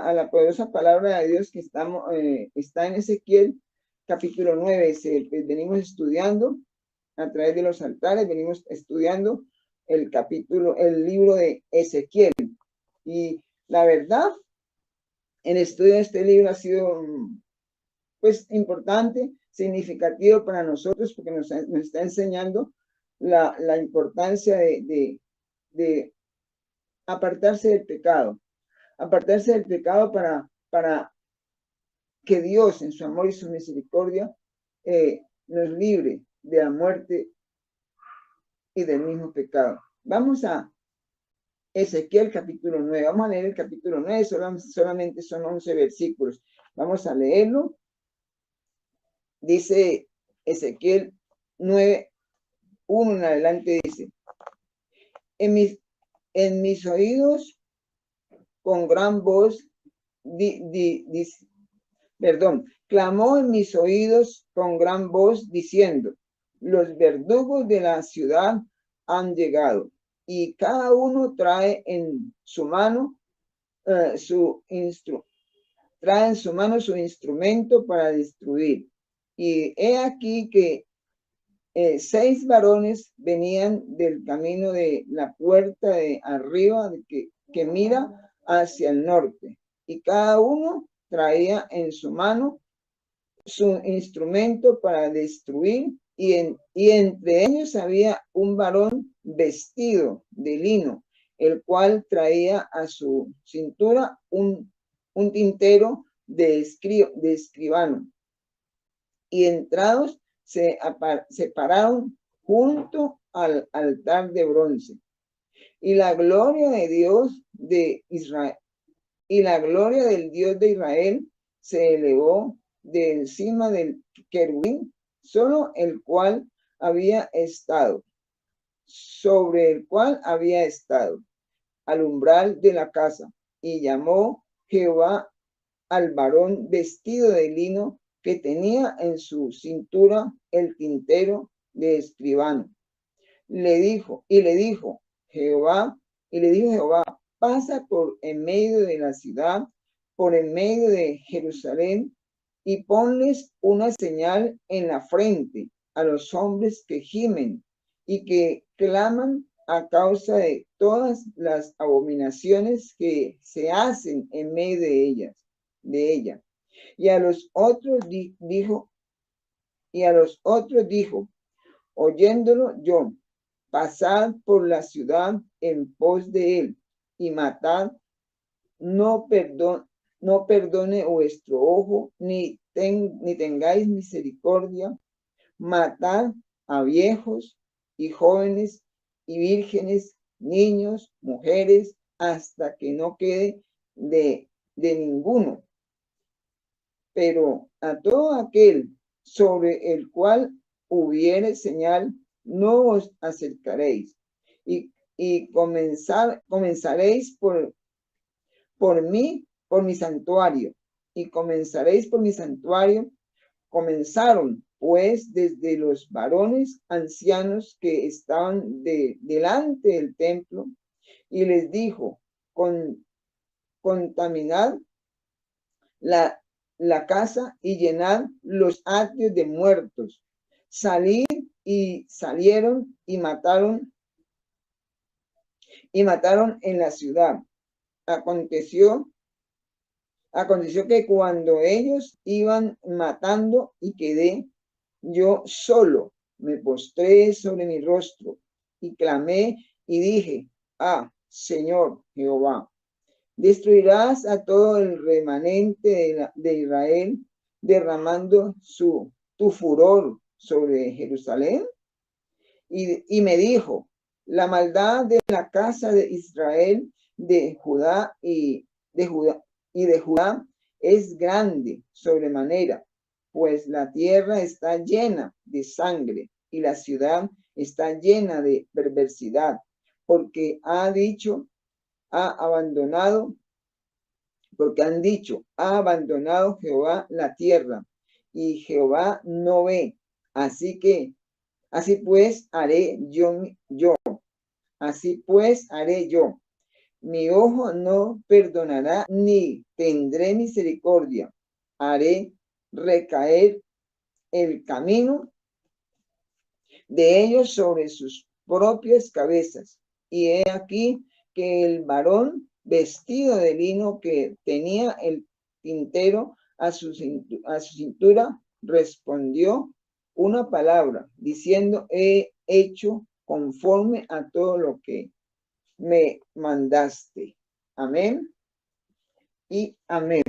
a la poderosa palabra de Dios que está en Ezequiel capítulo 9. Venimos estudiando a través de los altares, venimos estudiando el libro de Ezequiel. Y la verdad, el estudio de este libro ha sido pues importante, significativo para nosotros, porque nos está enseñando la importancia de apartarse del pecado para que Dios en su amor y su misericordia nos libre de la muerte y del mismo pecado. Vamos a Ezequiel capítulo 9. Vamos a leer el capítulo 9, solamente son 11 versículos. Vamos a leerlo. Dice Ezequiel 9, 1 en adelante, dice: en mis oídos con gran voz, clamó en mis oídos con gran voz diciendo: los verdugos de la ciudad han llegado, y cada uno trae en su mano su instrumento para destruir. Y he aquí que 6 varones venían del camino de la puerta de arriba que mira hacia el norte, y cada uno traía en su mano su instrumento para destruir, y entre ellos había un varón vestido de lino, el cual traía a su cintura un tintero de escribano. Y entrados se pararon junto al altar de bronce. Y la gloria de Dios de Israel, y la gloria del Dios de Israel se elevó de encima del querubín, sobre el cual había estado, al umbral de la casa. Y llamó Jehová al varón vestido de lino que tenía en su cintura el tintero de escribano. Le dijo Jehová, pasa por en medio de la ciudad, por en medio de Jerusalén, y ponles una señal en la frente a los hombres que gimen y que claman a causa de todas las abominaciones que se hacen en medio de ella. Y a los otros dijo, oyéndolo yo: pasad por la ciudad en pos de él, y matad, no perdone vuestro ojo, ni tengáis misericordia. Matad a viejos y jóvenes y vírgenes, niños, mujeres, hasta que no quede de ninguno. Pero a todo aquel sobre el cual hubiere señal, no os acercaréis, y comenzaréis por mi santuario, Comenzaron pues desde los varones ancianos que estaban delante del templo, y les dijo: contaminad la casa y llenad los atrios de muertos. Salid, y salieron y mataron en la ciudad. Aconteció que cuando ellos iban matando, y quedé yo solo, me postré sobre mi rostro y clamé y dije: Señor Jehová, ¿destruirás a todo el remanente de Israel, derramando tu furor sobre Jerusalén? Y me dijo: la maldad de la casa de Israel, de Judá es grande sobremanera, pues la tierra está llena de sangre y la ciudad está llena de perversidad, porque han dicho: ha abandonado Jehová la tierra, y Jehová no ve. Así pues haré yo. mi ojo no perdonará ni tendré misericordia. Haré recaer el camino de ellos sobre sus propias cabezas. Y he aquí que el varón vestido de lino que tenía el tintero a su cintura respondió una palabra diciendo: he hecho conforme a todo lo que me mandaste. Amén y amén.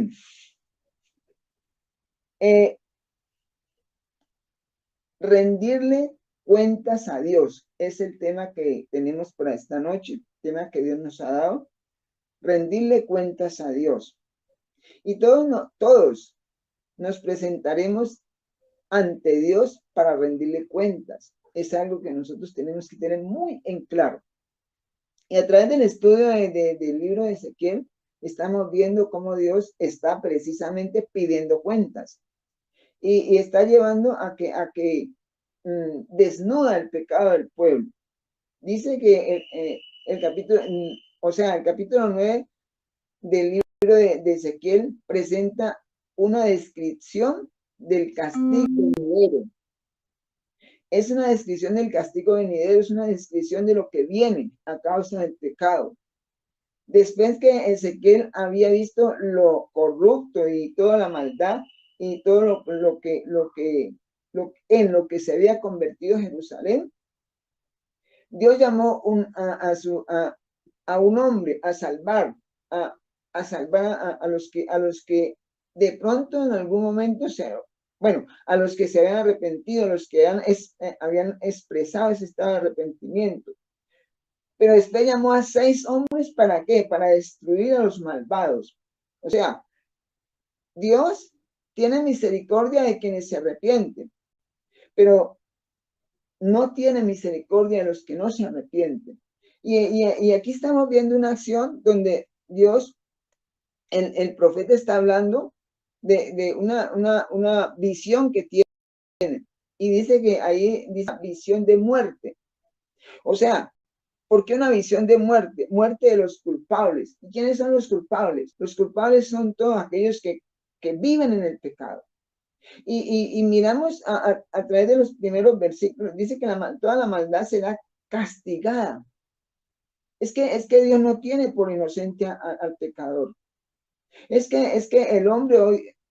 Rendirle cuentas a Dios es el tema que tenemos para esta noche, tema que Dios nos ha dado. Rendirle cuentas a Dios. Y todos nos presentaremos ante Dios para rendirle cuentas. Es algo que nosotros tenemos que tener muy en claro. Y a través del estudio del libro de Ezequiel, estamos viendo cómo Dios está precisamente pidiendo cuentas. Y está llevando a que desnuda el pecado del pueblo. Dice que el capítulo, el capítulo 9 del libro de Ezequiel presenta una descripción del castigo venidero. Es una descripción del castigo venidero, es una descripción de lo que viene a causa del pecado. Después que Ezequiel había visto lo corrupto y toda la maldad y todo en lo que se había convertido Jerusalén, Dios llamó a un hombre a salvar a los que de pronto en algún momento a los que se habían arrepentido, los que habían expresado ese estado de arrepentimiento. Pero después llamó a 6 hombres, ¿para qué? Para destruir a los malvados. O sea, Dios tiene misericordia de quienes se arrepienten, pero no tiene misericordia de los que no se arrepienten. Y aquí estamos viendo una acción donde Dios, el profeta está hablando de una visión que tiene. Y dice que ahí dice visión de muerte. O sea, ¿por qué una visión de muerte? Muerte de los culpables. ¿Y quiénes son los culpables? Los culpables son todos aquellos que viven en el pecado. Y miramos a través de los primeros versículos, dice que toda la maldad será castigada. Es que Dios no tiene por inocente al pecador. Es que el hombre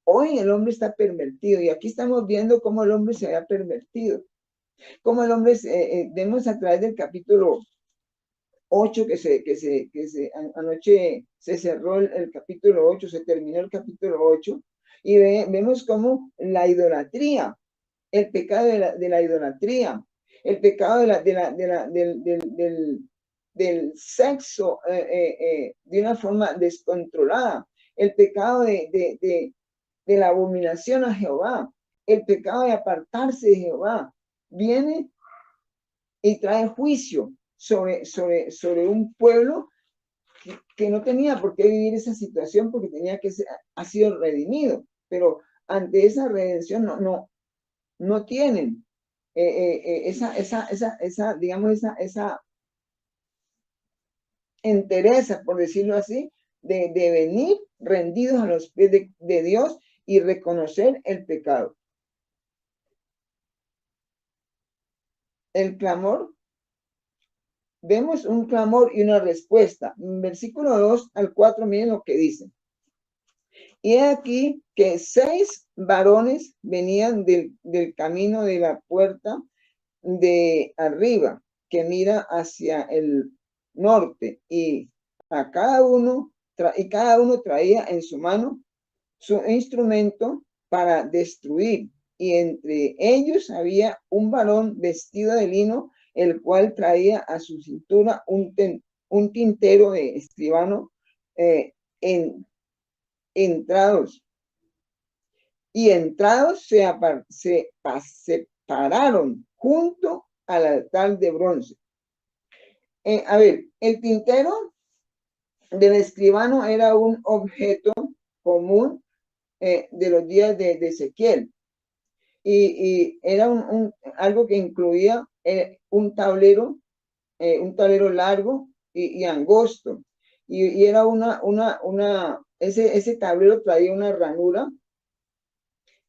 hoy el hombre está pervertido, y aquí estamos viendo cómo el hombre se había pervertido. Cómo el hombre, vemos a través del capítulo 8, anoche se cerró el capítulo 8, se terminó el capítulo 8, y vemos cómo la idolatría, el pecado de la idolatría, el pecado del sexo de una forma descontrolada, el pecado de la abominación a Jehová, el pecado de apartarse de Jehová, viene y trae juicio sobre un pueblo que no tenía por qué vivir esa situación, porque ha sido redimido, pero ante esa redención no tienen digamos, esa entereza, por decirlo así, de venir rendidos a los pies de Dios y reconocer el pecado. El clamor, vemos un clamor y una respuesta. En versículo 2 al 4, miren lo que dice. Y aquí que 6 varones venían del camino de la puerta de arriba, que mira hacia el norte, y cada uno traía en su mano su instrumento para destruir, y entre ellos había un varón vestido de lino, el cual traía a su cintura un tintero de escribano entrados se pararon junto al altar de bronce. A ver, el tintero del escribano era un objeto común de los días de Ezequiel, y era algo que incluía un tablero largo y angosto, y era ese tablero traía una ranura.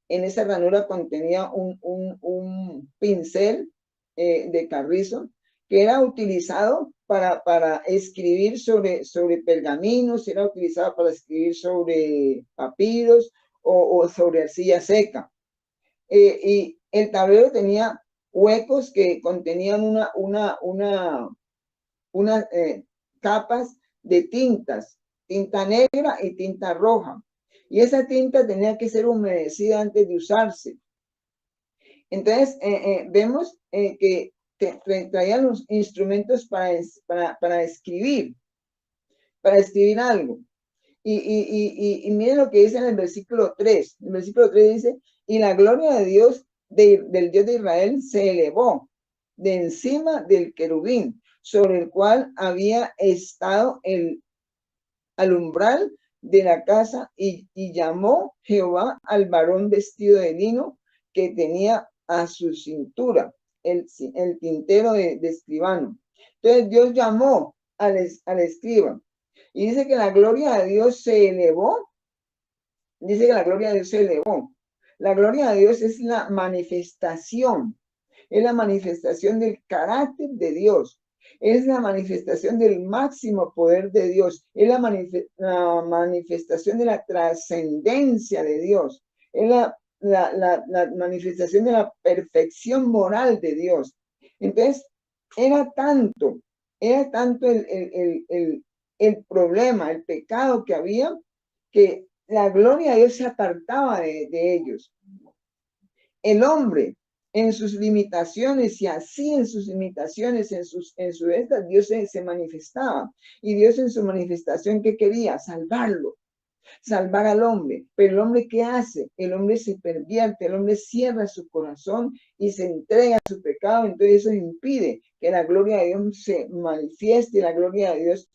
En esa ranura contenía un pincel de carrizo que era utilizado para escribir sobre pergaminos, era utilizado para escribir sobre papiros o sobre arcilla seca. Y el tablero tenía huecos que contenían unas capas de tinta negra y tinta roja. Y esa tinta tenía que ser humedecida antes de usarse. Entonces, vemos que traían los instrumentos para escribir algo. Y miren lo que dice en el versículo 3. El versículo 3 dice, y la gloria de Dios, del Dios de Israel, se elevó de encima del querubín, sobre el cual había estado al umbral de la casa, y llamó Jehová al varón vestido de lino que tenía a su cintura el tintero de escribano. Entonces Dios llamó al escriba y dice que la gloria de Dios se elevó. Dice que la gloria de Dios se elevó. La gloria de Dios es la manifestación del carácter de Dios, es la manifestación del máximo poder de Dios, es la manifestación de la trascendencia de Dios, es la manifestación de la perfección moral de Dios. Entonces, era tanto el problema, el pecado que había, que la gloria de Dios se apartaba de ellos. El hombre, en sus limitaciones, y así en sus limitaciones, en su Dios se manifestaba. Y Dios en su manifestación, ¿qué quería? Salvarlo, salvar al hombre. Pero el hombre, ¿qué hace? El hombre se pervierte, el hombre cierra su corazón y se entrega a su pecado. Entonces eso impide que la gloria de Dios se manifieste, la gloria de Dios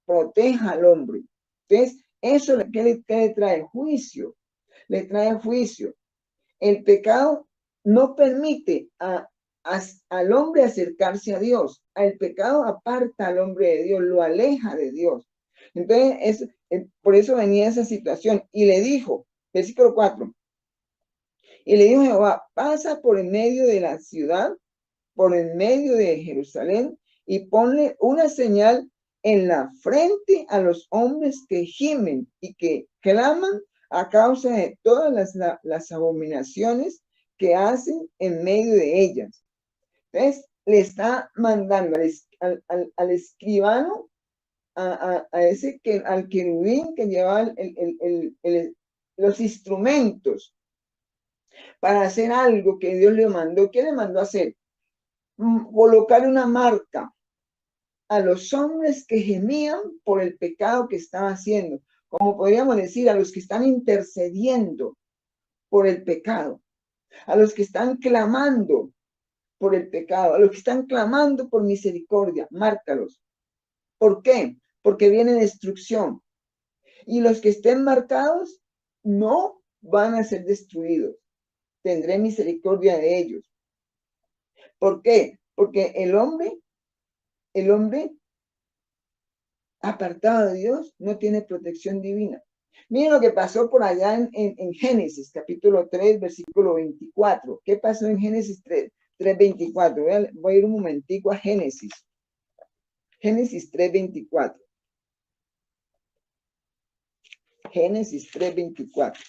proteja al hombre. Entonces, eso ¿qué le trae? Juicio. Le trae juicio. El pecado no permite al hombre acercarse a Dios. El pecado aparta al hombre de Dios, lo aleja de Dios. Entonces, por eso venía esa situación. Y le dijo, versículo 4, y le dijo Jehová, pasa por en medio de la ciudad, por en medio de Jerusalén, y ponle una señal en la frente a los hombres que gimen y que claman a causa de todas las abominaciones que hacen en medio de ellas. Entonces, le está mandando al escribano, al querubín que lleva los instrumentos para hacer algo que Dios le mandó. ¿Qué le mandó a hacer? Colocar una marca a los hombres que gemían por el pecado que estaba haciendo, como podríamos decir, a los que están intercediendo por el pecado, a los que están clamando por el pecado, a los que están clamando por misericordia, márcalos. ¿Por qué? Porque viene destrucción. Y los que estén marcados no van a ser destruidos. Tendré misericordia de ellos. ¿Por qué? Porque el hombre apartado de Dios no tiene protección divina. Miren lo que pasó por allá en Génesis, capítulo 3, versículo 24. ¿Qué pasó en Génesis 3, 24? Voy a ir un momentico a Génesis. Génesis 3, 24. Génesis 3, 24.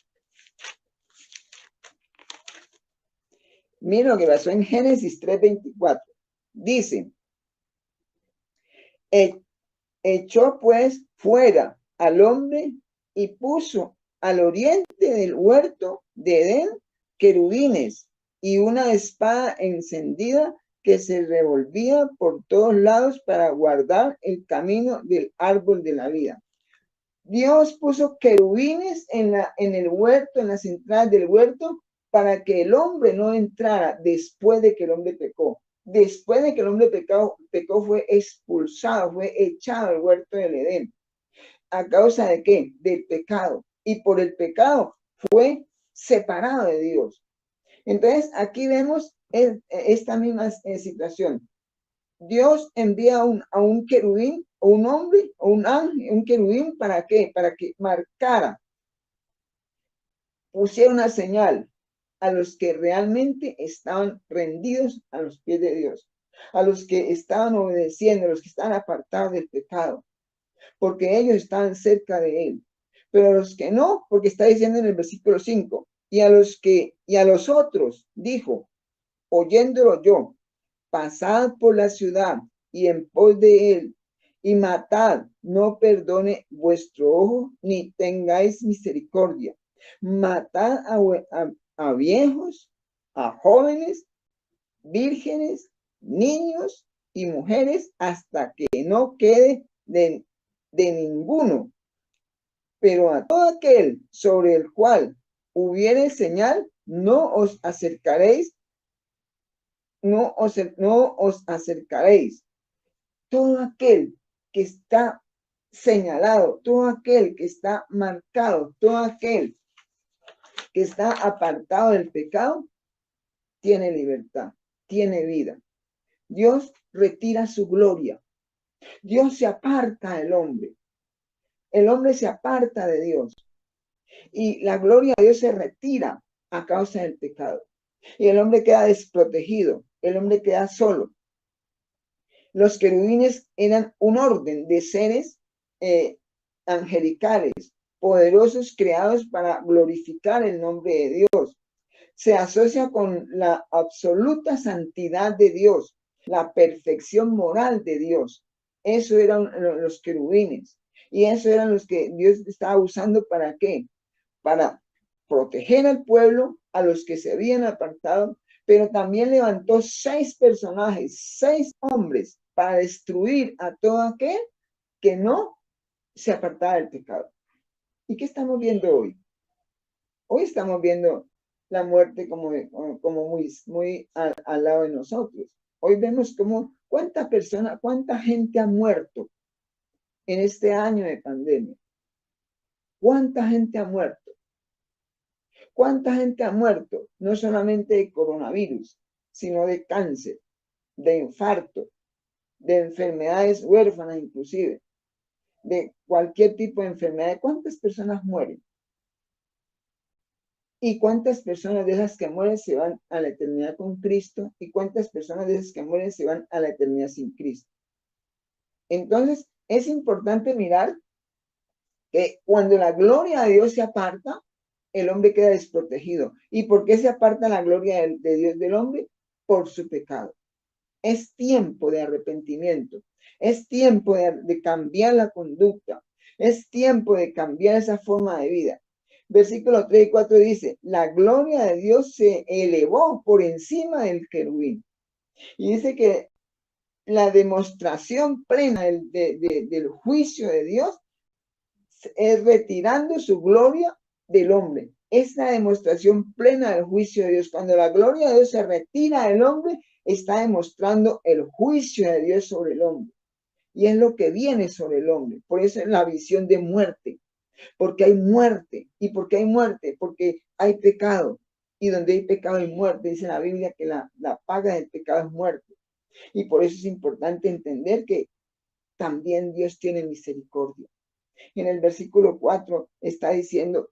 Miren lo que pasó en Génesis 3, 24. Dice, echó pues fuera al hombre y puso al oriente del huerto de Edén querubines y una espada encendida que se revolvía por todos lados para guardar el camino del árbol de la vida. Dios puso querubines en el huerto, en las entradas del huerto, para que el hombre no entrara después de que el hombre pecó. Después de que el hombre pecó, fue expulsado, fue echado al huerto del Edén. ¿A causa de qué? Del pecado. Y por el pecado fue separado de Dios. Entonces, aquí vemos esta misma situación. Dios envía a un querubín, o un hombre, o un ángel, un querubín, ¿para qué? Para que marcara, pusiera una señal a los que realmente estaban rendidos a los pies de Dios, a los que estaban obedeciendo, a los que estaban apartados del pecado, porque ellos estaban cerca de él. Pero a los que no, porque está diciendo en el versículo 5, y a los otros, dijo, oyéndolo yo, pasad por la ciudad y en pos de él, y matad, no perdone vuestro ojo, ni tengáis misericordia. Matad a viejos, a jóvenes, vírgenes, niños y mujeres, hasta que no quede de ninguno. Pero a todo aquel sobre el cual hubiere señal, no os acercaréis, no os acercaréis. Todo aquel que está señalado, todo aquel que está marcado, todo aquel que está apartado del pecado, tiene libertad, tiene vida. Dios retira su gloria. Dios se aparta del hombre. El hombre se aparta de Dios. Y la gloria de Dios se retira a causa del pecado. Y el hombre queda desprotegido. El hombre queda solo. Los querubines eran un orden de seres angelicales, poderosos, creados para glorificar el nombre de Dios. Se asocia con la absoluta santidad de Dios, la perfección moral de Dios. Eso eran los querubines. Y eso eran los que Dios estaba usando, ¿para qué? Para proteger al pueblo, a los que se habían apartado, pero también levantó 6 personajes, 6 hombres, para destruir a todo aquel que no se apartaba del pecado. ¿Y qué estamos viendo hoy? Hoy estamos viendo la muerte como muy al lado de nosotros. Hoy vemos como cuánta gente ha muerto en este año de pandemia. ¿Cuánta gente ha muerto? ¿Cuánta gente ha muerto? No solamente de coronavirus, sino de cáncer, de infarto, de enfermedades huérfanas inclusive, de cualquier tipo de enfermedad. ¿Cuántas personas mueren? ¿Y cuántas personas de esas que mueren se van a la eternidad con Cristo? ¿Y cuántas personas de esas que mueren se van a la eternidad sin Cristo? Entonces, es importante mirar que cuando la gloria de Dios se aparta, el hombre queda desprotegido. ¿Y por qué se aparta la gloria de Dios del hombre? Por su pecado. Es tiempo de arrepentimiento. Es tiempo de cambiar la conducta. Es tiempo de cambiar esa forma de vida. Versículo 3 y 4 dice, la gloria de Dios se elevó por encima del querubín. Y dice que la demostración plena del juicio de Dios es retirando su gloria del hombre. Es la demostración plena del juicio de Dios. Cuando la gloria de Dios se retira del hombre, está demostrando el juicio de Dios sobre el hombre. Y es lo que viene sobre el hombre. Por eso es la visión de muerte. Porque hay muerte. ¿Y por qué hay muerte? Porque hay pecado. Y donde hay pecado hay muerte. Dice la Biblia que la paga del pecado es muerte. Y por eso es importante entender que también Dios tiene misericordia. En el versículo 4 está diciendo,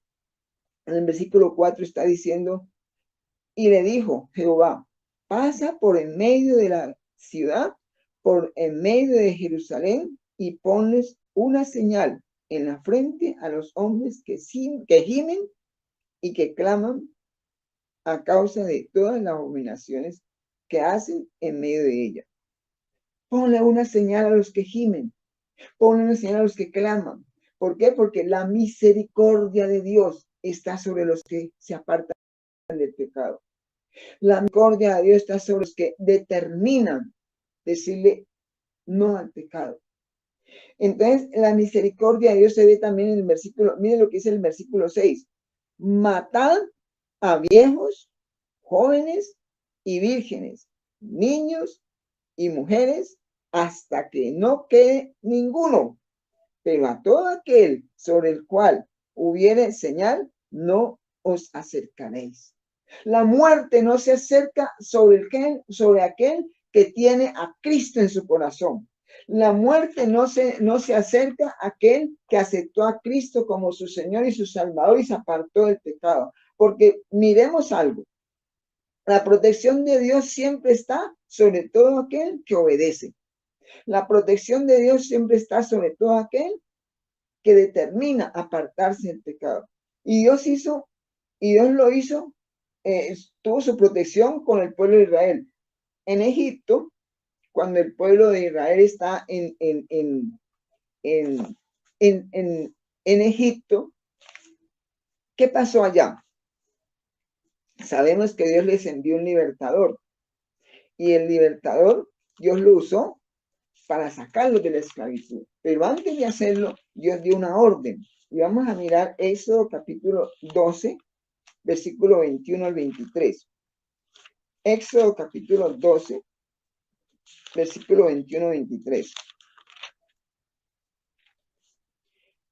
y le dijo Jehová, pasa por en medio de la ciudad, por en medio de Jerusalén, y ponles una señal en la frente a los hombres que gimen y que claman a causa de todas las abominaciones que hacen en medio de ella. Ponle una señal a los que gimen, ponle una señal a los que claman. ¿Por qué? Porque la misericordia de Dios está sobre los que se apartan del pecado. La misericordia de Dios está sobre los que determinan decirle no al pecado. Entonces, la misericordia de Dios se ve también en el versículo, miren lo que dice el versículo 6. Matad a viejos, jóvenes y vírgenes, niños y mujeres, hasta que no quede ninguno. Pero a todo aquel sobre el cual hubiere señal, no os acercaréis. La muerte no se acerca sobre aquel que tiene a Cristo en su corazón. La muerte no se acerca a aquel que aceptó a Cristo como su Señor y su Salvador y se apartó del pecado. Porque miremos algo, la protección de Dios siempre está sobre todo aquel que obedece. La protección de Dios siempre está sobre todo aquel que determina apartarse del pecado. Y Dios lo hizo, tuvo su protección con el pueblo de Israel. En Egipto, cuando el pueblo de Israel está en Egipto, ¿qué pasó allá? Sabemos que Dios les envió un libertador y el libertador Dios lo usó para sacarlos de la esclavitud. Pero antes de hacerlo, Dios dio una orden. Y vamos a mirar Éxodo capítulo 12, versículo 21 al 23. Éxodo capítulo 12, versículo 21 al 23.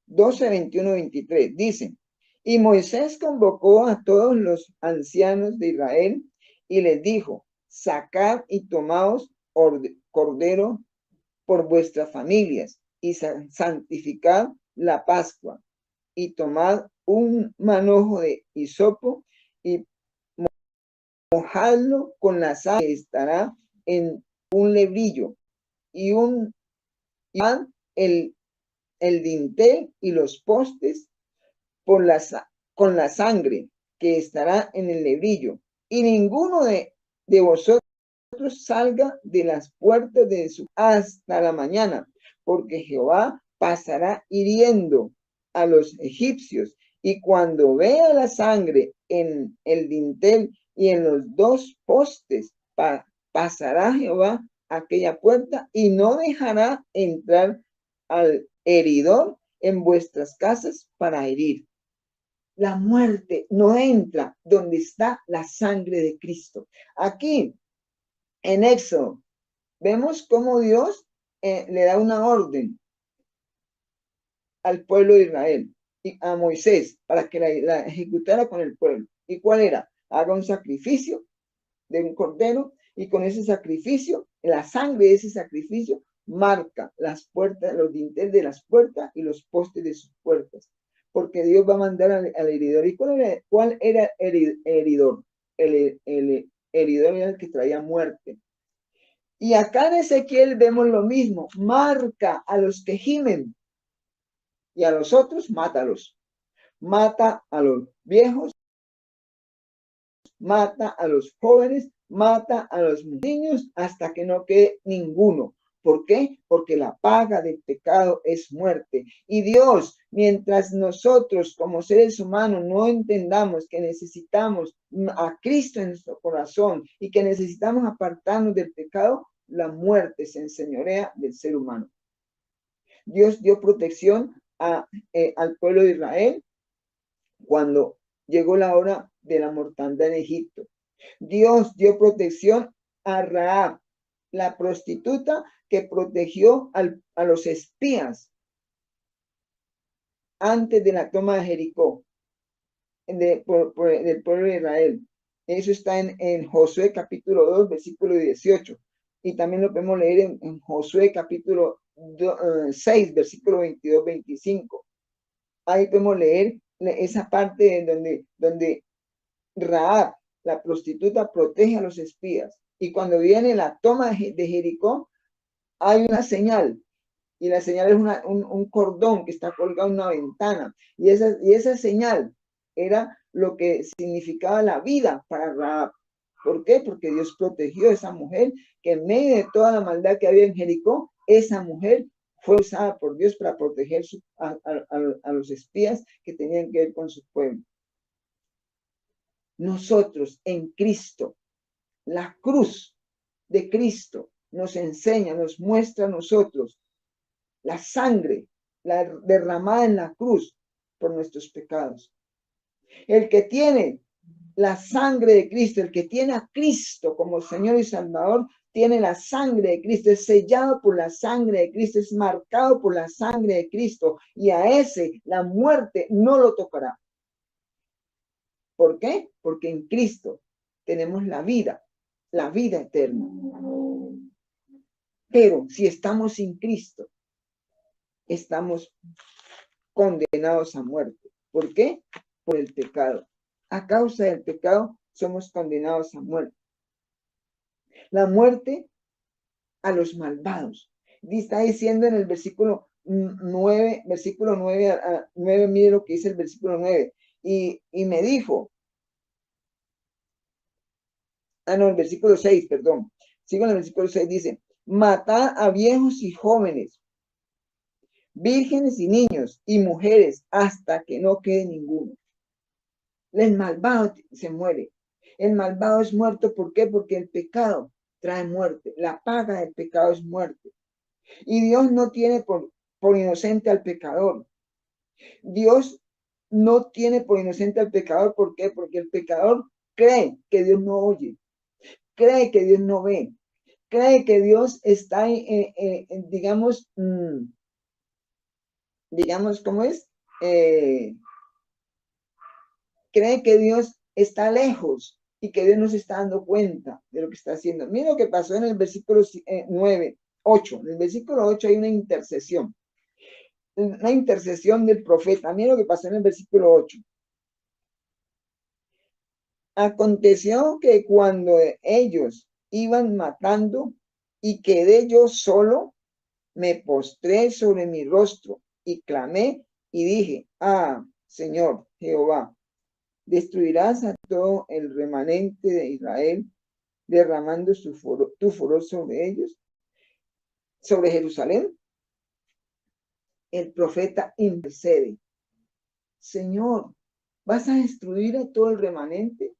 12, 21, 23. Dice, y Moisés convocó a todos los ancianos de Israel y les dijo, sacad y tomaos cordero por vuestras familias y santificad la Pascua y tomad un manojo de hisopo y mojadlo con la sal que estará en un lebrillo y el dintel y los postes con la sangre que estará en el lebrillo, y ninguno de vosotros salga de las puertas de su hasta la mañana, porque Jehová pasará hiriendo a los egipcios, y cuando vea la sangre en el dintel y en los dos postes, pasará Jehová aquella puerta y no dejará entrar al heridor en vuestras casas para herir. La muerte no entra donde está la sangre de Cristo. Aquí, en Éxodo, vemos cómo Dios le da una orden al pueblo de Israel y a Moisés para que la ejecutara con el pueblo. ¿Y cuál era? Haga un sacrificio de un cordero y con ese sacrificio, la sangre de ese sacrificio marca las puertas, los dinteles de las puertas y los postes de sus puertas. Porque Dios va a mandar al heridor. ¿Y cuál era el heridor? El heridor era el que traía muerte. Y acá en Ezequiel vemos lo mismo. Marca a los que gimen y a los otros, mátalos. Mata a los viejos, mata a los jóvenes, mata a los niños hasta que no quede ninguno. ¿Por qué? Porque la paga del pecado es muerte. Y Dios, mientras nosotros como seres humanos no entendamos que necesitamos a Cristo en nuestro corazón y que necesitamos apartarnos del pecado, la muerte se enseñorea del ser humano. Dios dio protección al pueblo de Israel cuando llegó la hora de la mortandad en Egipto. Dios dio protección a Rahab, la prostituta que protegió a los espías antes de la toma de Jericó del pueblo de Israel. Eso está en Josué capítulo 2, versículo 18. Y también lo podemos leer en Josué capítulo 6, versículo 22-25. Ahí podemos leer esa parte donde Rahab, la prostituta, protege a los espías. Y cuando viene la toma de Jericó, hay una señal. Y la señal es un cordón que está colgado en una ventana. Y esa señal era lo que significaba la vida para Rahab. ¿Por qué? Porque Dios protegió a esa mujer, que en medio de toda la maldad que había en Jericó, esa mujer fue usada por Dios para proteger a los espías que tenían que ver con su pueblo. Nosotros en Cristo, la cruz de Cristo nos enseña, nos muestra a nosotros la sangre derramada en la cruz por nuestros pecados. El que tiene la sangre de Cristo, el que tiene a Cristo como Señor y Salvador, tiene la sangre de Cristo, es sellado por la sangre de Cristo, es marcado por la sangre de Cristo, y a ese la muerte no lo tocará. ¿Por qué? Porque en Cristo tenemos la vida eterna. Pero si estamos sin Cristo, estamos condenados a muerte. ¿Por qué? Por el pecado. A causa del pecado somos condenados a muerte. La muerte a los malvados. Está diciendo en el versículo 9, versículo 9 a 9, mire lo que dice el versículo 9. Y me dijo, no, el versículo 6, perdón. Sigo en el versículo 6, dice, matad a viejos y jóvenes, vírgenes y niños y mujeres, hasta que no quede ninguno. El malvado se muere. El malvado es muerto, ¿por qué? Porque el pecado trae muerte. La paga del pecado es muerte. Y Dios no tiene por inocente al pecador. Dios no tiene por inocente al pecador. ¿Por qué? Porque el pecador cree que Dios no oye, cree que Dios no ve, cree que Dios está, digamos, ¿cómo es? Cree que Dios está lejos y que Dios no se está dando cuenta de lo que está haciendo. Mira lo que pasó en el versículo 9, 8. En el versículo 8 hay una intercesión del profeta. Mira lo que pasó en el versículo 8. Aconteció que cuando ellos iban matando y quedé yo solo, me postré sobre mi rostro y clamé y dije, Señor Jehová, destruirás a todo el remanente de Israel, derramando tu furor sobre ellos, sobre Jerusalén. El profeta intercede. Señor, ¿vas a destruir a todo el remanente,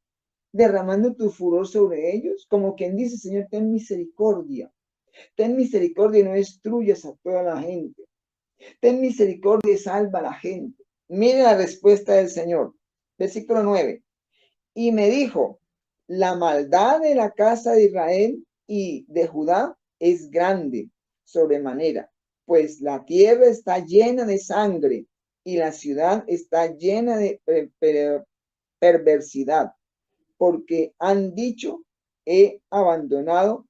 derramando tu furor sobre ellos? Como quien dice, Señor, ten misericordia y no destruyas a toda la gente. Ten misericordia y salva a la gente. Mire la respuesta del Señor. Versículo 9. Y me dijo, la maldad de la casa de Israel y de Judá es grande sobremanera, pues la tierra está llena de sangre y la ciudad está llena de perversidad, porque han dicho, ha abandonado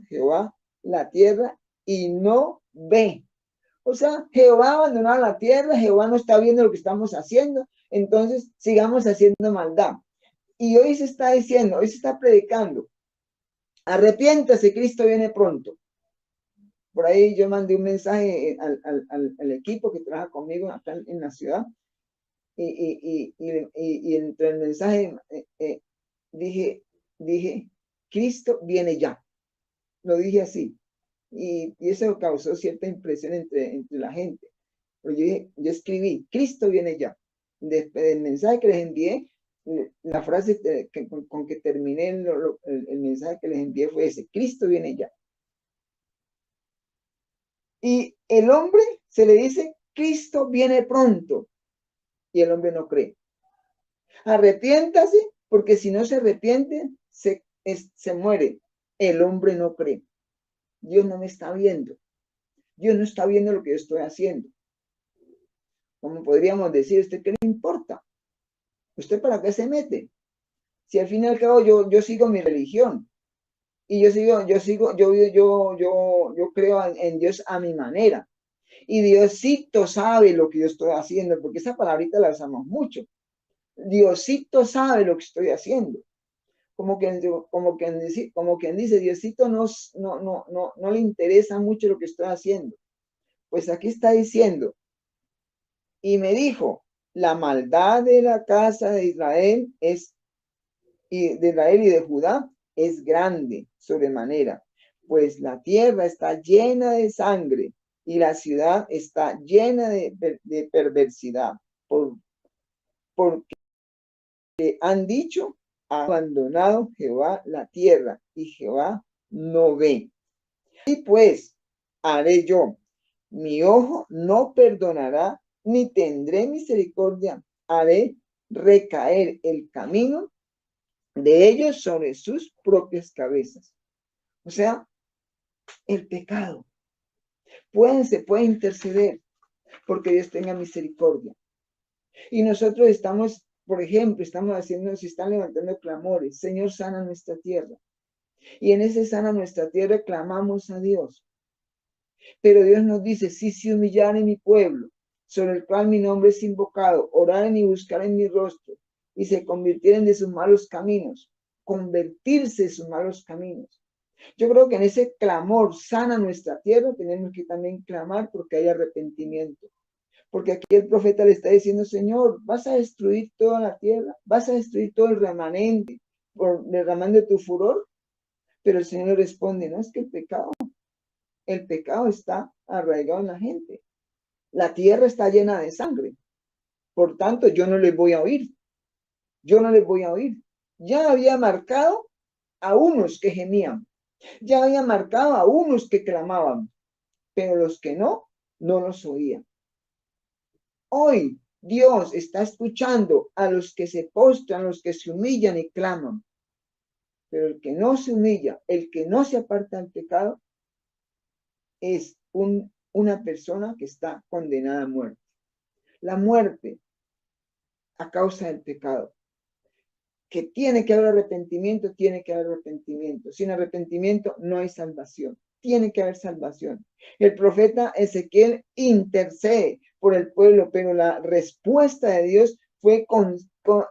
Jehová la tierra y no ve. O sea, Jehová ha abandonado la tierra, Jehová no está viendo lo que estamos haciendo, entonces sigamos haciendo maldad. Y hoy se está diciendo, hoy se está predicando, arrepiéntase, Cristo viene pronto. Por ahí yo mandé un mensaje al equipo que trabaja conmigo acá en la ciudad, y entre el mensaje dije, Cristo viene ya. Lo dije así. Y eso causó cierta impresión entre la gente. Pero yo escribí, Cristo viene ya. Después del mensaje que les envié, la frase con que terminé el mensaje que les envié fue ese, Cristo viene ya. Y el hombre se le dice, Cristo viene pronto. Y el hombre no cree. Arrepiéntase, porque si no se arrepiente, se muere. El hombre no cree. Dios no me está viendo. Dios no está viendo lo que yo estoy haciendo. Como podríamos decir, ¿usted qué le importa? ¿Usted para qué se mete? Si al fin y al cabo yo sigo mi religión y yo creo en Dios a mi manera. Y Diosito sabe lo que yo estoy haciendo, porque esa palabrita la usamos mucho. Diosito sabe lo que estoy haciendo. Como quien dice, Diosito no le interesa mucho lo que estoy haciendo. Pues aquí está diciendo, y me dijo, la maldad de la casa de Israel y de Judá es grande sobremanera, pues la tierra está llena de sangre y la ciudad está llena de perversidad, porque han dicho, ha abandonado Jehová la tierra y Jehová no ve. Y pues haré yo, mi ojo no perdonará, ni tendré misericordia, haré recaer el camino de ellos sobre sus propias cabezas. O sea, el pecado. Se puede interceder porque Dios tenga misericordia. Y nosotros estamos, por ejemplo, se están levantando clamores. Señor, sana nuestra tierra. Y en ese sana nuestra tierra clamamos a Dios. Pero Dios nos dice, si se humillaren mi pueblo, sobre el cual mi nombre es invocado, oraren y buscaren mi rostro, y se convirtieren de sus malos caminos, convertirse de sus malos caminos. Yo creo que en ese clamor sana nuestra tierra, tenemos que también clamar porque hay arrepentimiento. Porque aquí el profeta le está diciendo, Señor, vas a destruir toda la tierra, vas a destruir todo el remanente, por derramando tu furor. Pero el Señor le responde, no, es que el pecado está arraigado en la gente. La tierra está llena de sangre. Por tanto, yo no les voy a oír. Yo no les voy a oír. Ya había marcado a unos que gemían. Ya había marcado a unos que clamaban. Pero los que no, no los oían. Hoy Dios está escuchando a los que se postran, a los que se humillan y claman. Pero el que no se humilla, el que no se aparta del pecado, es una persona que está condenada a muerte. La muerte a causa del pecado. Que tiene que haber arrepentimiento, tiene que haber arrepentimiento. Sin arrepentimiento no hay salvación. Tiene que haber salvación. El profeta Ezequiel intercede por el pueblo, pero la respuesta de Dios fue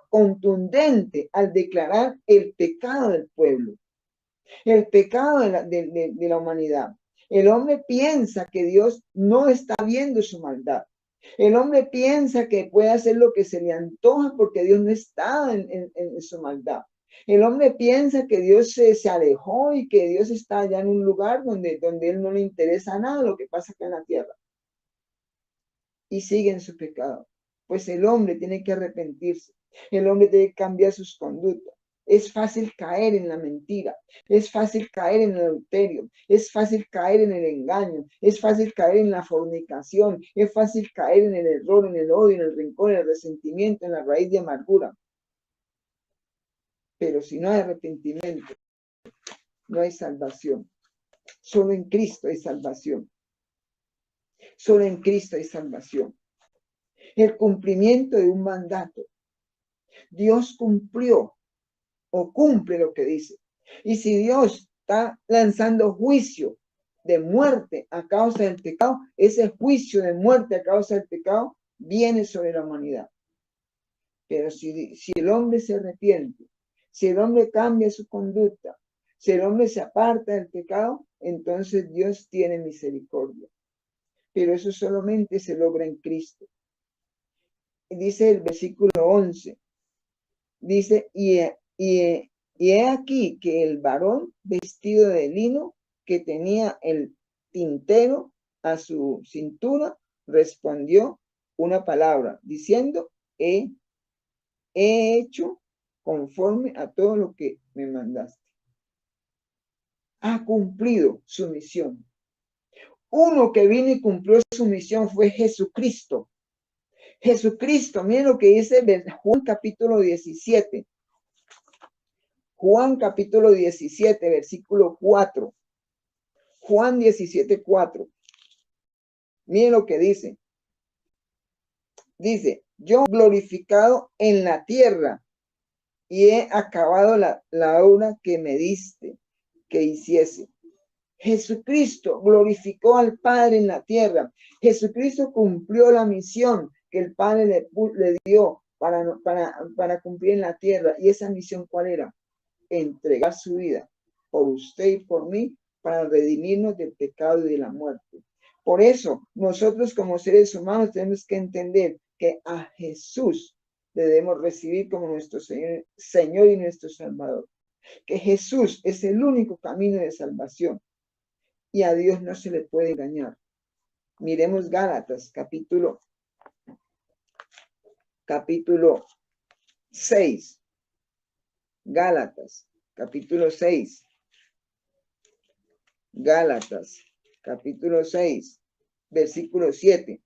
contundente al declarar el pecado del pueblo, el pecado de la humanidad. El hombre piensa que Dios no está viendo su maldad. El hombre piensa que puede hacer lo que se le antoja porque Dios no está en su maldad. El hombre piensa que Dios se alejó y que Dios está allá en un lugar donde él no le interesa nada lo que pasa acá en la tierra. Y sigue en su pecado. Pues el hombre tiene que arrepentirse. El hombre tiene que cambiar sus conductas. Es fácil caer en la mentira, es fácil caer en el adulterio, es fácil caer en el engaño, es fácil caer en la fornicación, es fácil caer en el error, en el odio, en el rencor, en el resentimiento, en la raíz de amargura. Pero si no hay arrepentimiento, no hay salvación. Solo en Cristo hay salvación. Solo en Cristo hay salvación. El cumplimiento de un mandato. Dios cumplió o cumple lo que dice. Y si Dios está lanzando juicio de muerte a causa del pecado, ese juicio de muerte a causa del pecado viene sobre la humanidad. Pero si el hombre se arrepiente, si el hombre cambia su conducta, si el hombre se aparta del pecado, entonces Dios tiene misericordia. Pero eso solamente se logra en Cristo. Y dice el versículo 11, dice, y he aquí que el varón vestido de lino que tenía el tintero a su cintura respondió una palabra diciendo, he hecho conforme a todo lo que me mandaste. Ha cumplido su misión. Uno que vino y cumplió su misión fue Jesucristo. Jesucristo, miren lo que dice Juan capítulo 17. Juan capítulo 17, versículo 4. Juan 17, 4. Miren lo que dice. Dice, yo glorificado en la tierra y he acabado la obra que me diste que hiciese. Jesucristo glorificó al Padre en la tierra. Jesucristo cumplió la misión que el Padre le dio para cumplir en la tierra. ¿Y esa misión cuál era? Entregar su vida por usted y por mí para redimirnos del pecado y de la muerte. Por eso, nosotros como seres humanos tenemos que entender que a Jesús le debemos recibir como nuestro Señor y nuestro Salvador. Que Jesús es el único camino de salvación y a Dios no se le puede engañar. Miremos Gálatas, capítulo 6. Gálatas, capítulo 6. Gálatas, capítulo 6, versículo 7.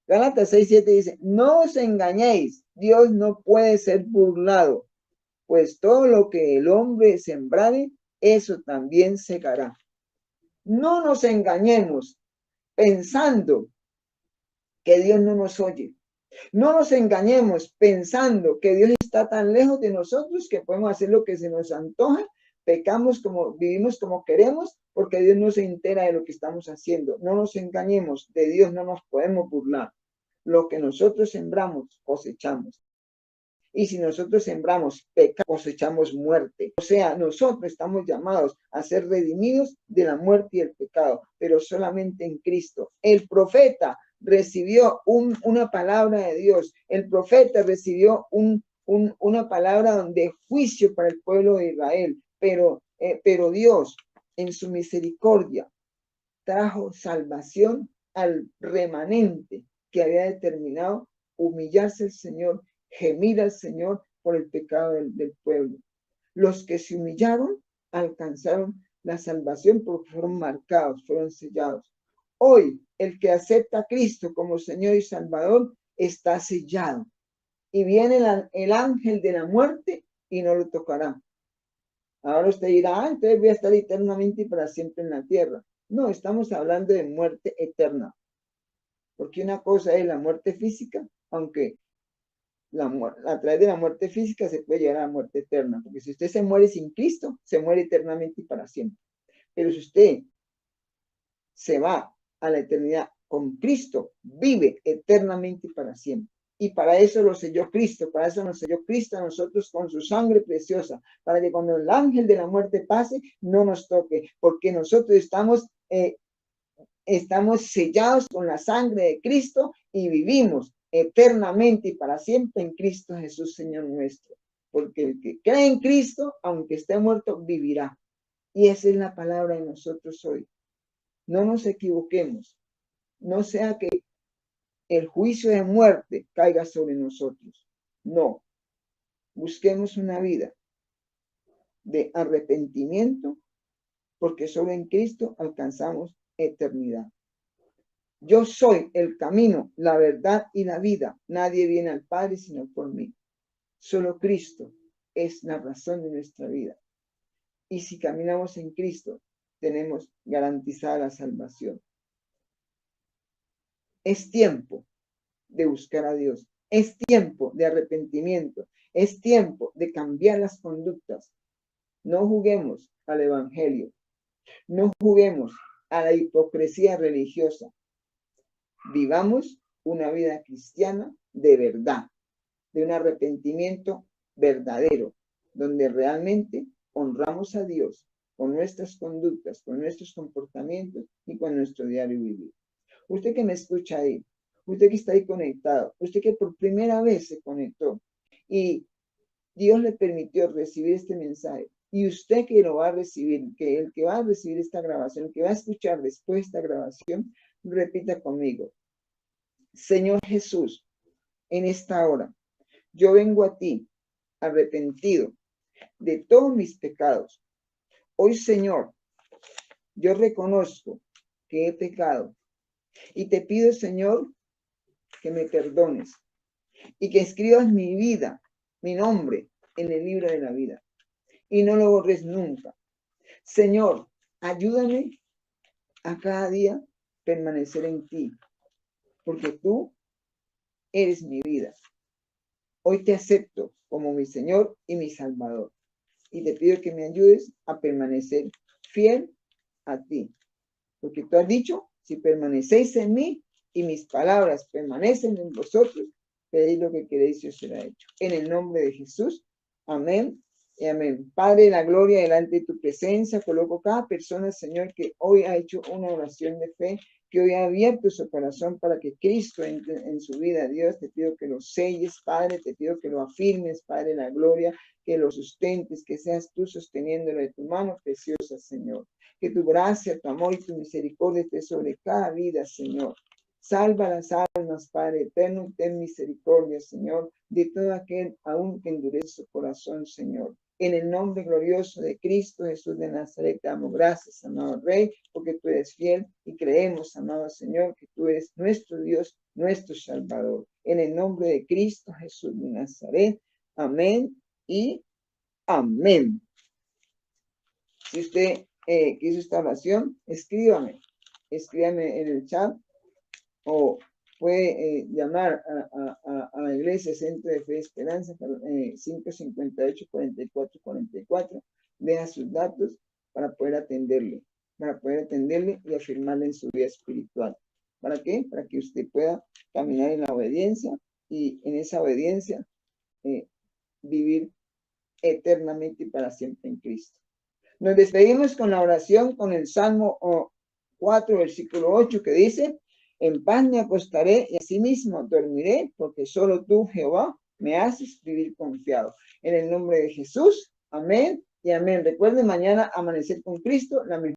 Gálatas 6, 7 dice, no os engañéis, Dios no puede ser burlado, pues todo lo que el hombre sembrare, eso también segará. No nos engañemos pensando que Dios no nos oye. No nos engañemos pensando que Dios está tan lejos de nosotros que podemos hacer lo que se nos antoja Pecamos vivimos como queremos, porque Dios no se entera de lo que estamos haciendo. No nos engañemos, de Dios no nos podemos burlar. Lo que nosotros sembramos, cosechamos. Y si nosotros sembramos pecado, cosechamos muerte. O sea, nosotros estamos llamados a ser redimidos de la muerte y el pecado, pero solamente en Cristo. El profeta recibió una palabra de Dios. El profeta recibió una palabra de juicio para el pueblo de Israel. Pero Dios, en su misericordia, trajo salvación al remanente que había determinado humillarse al Señor, gemir al Señor por el pecado del pueblo. Los que se humillaron alcanzaron la salvación porque fueron marcados, fueron sellados. Hoy, el que acepta a Cristo como Señor y Salvador está sellado. Y viene el ángel de la muerte y no lo tocará. Ahora usted dirá, entonces voy a estar eternamente y para siempre en la tierra. No, estamos hablando de muerte eterna. Porque una cosa es la muerte física, aunque a través de la muerte física se puede llegar a la muerte eterna. Porque si usted se muere sin Cristo, se muere eternamente y para siempre. Pero si usted se va a la eternidad con Cristo, vive eternamente y para siempre. Y para eso lo selló Cristo, para eso nos selló Cristo a nosotros con su sangre preciosa, para que cuando el ángel de la muerte pase, no nos toque, porque nosotros estamos sellados con la sangre de Cristo y vivimos eternamente y para siempre en Cristo Jesús, Señor nuestro. Porque el que cree en Cristo, aunque esté muerto, vivirá. Y esa es la palabra de nosotros hoy. No nos equivoquemos, no sea que el juicio de muerte caiga sobre nosotros. No, busquemos una vida de arrepentimiento, porque solo en Cristo alcanzamos eternidad. Yo soy el camino, la verdad y la vida. Nadie viene al Padre sino por mí. Solo Cristo es la razón de nuestra vida. Y si caminamos en Cristo, tenemos garantizada la salvación. Es tiempo de buscar a Dios. Es tiempo de arrepentimiento. Es tiempo de cambiar las conductas. No juguemos al evangelio. No juguemos a la hipocresía religiosa. Vivamos una vida cristiana de verdad, de un arrepentimiento verdadero, donde realmente honramos a Dios con nuestras conductas, con nuestros comportamientos y con nuestro diario vivir. Usted que me escucha ahí, usted que está ahí conectado, usted que por primera vez se conectó y Dios le permitió recibir este mensaje, y usted que lo va a recibir, que el que va a recibir esta grabación, el que va a escuchar después esta grabación, repita conmigo: Señor Jesús, en esta hora, yo vengo a ti arrepentido de todos mis pecados. Hoy, Señor, yo reconozco que he pecado y te pido, Señor, que me perdones y que escribas mi vida, mi nombre en el libro de la vida y no lo borres nunca. Señor, ayúdame a cada día permanecer en ti, porque tú eres mi vida. Hoy te acepto como mi Señor y mi Salvador y te pido que me ayudes a permanecer fiel a ti, porque tú has dicho, si permanecéis en mí y mis palabras permanecen en vosotros, pedid lo que queréis y os será hecho. En el nombre de Jesús, amén y amén. Padre, la gloria delante de tu presencia, coloco cada persona, Señor, que hoy ha hecho una oración de fe, que hoy ha abierto su corazón para que Cristo entre en su vida. Dios, te pido que lo selles, Padre, te pido que lo afirmes, Padre, la gloria, que lo sustentes, que seas tú sosteniéndolo de tu mano preciosa, Señor. Que tu gracia, tu amor y tu misericordia esté sobre cada vida, Señor. Salva las almas, Padre eterno, ten misericordia, Señor, de todo aquel aún que endurece su corazón, Señor. En el nombre glorioso de Cristo Jesús de Nazaret, te damos gracias, amado Rey, porque tú eres fiel y creemos, amado Señor, que tú eres nuestro Dios, nuestro Salvador. En el nombre de Cristo Jesús de Nazaret, amén y amén. Si usted quiso esta oración, escríbame en el chat o puede llamar a la Iglesia Centro de Fe y Esperanza 558-4444. deja sus datos para poder atenderle y afirmarle en su vida espiritual. ¿Para qué? Para que usted pueda caminar en la obediencia y en esa obediencia vivir eternamente y para siempre en Cristo. Nos despedimos con la oración con el Salmo 4, versículo 8, que dice: en paz me acostaré y asimismo dormiré, porque solo tú, Jehová, me haces vivir confiado. En el nombre de Jesús, amén y amén. Recuerden, mañana amanecer con Cristo, la mejor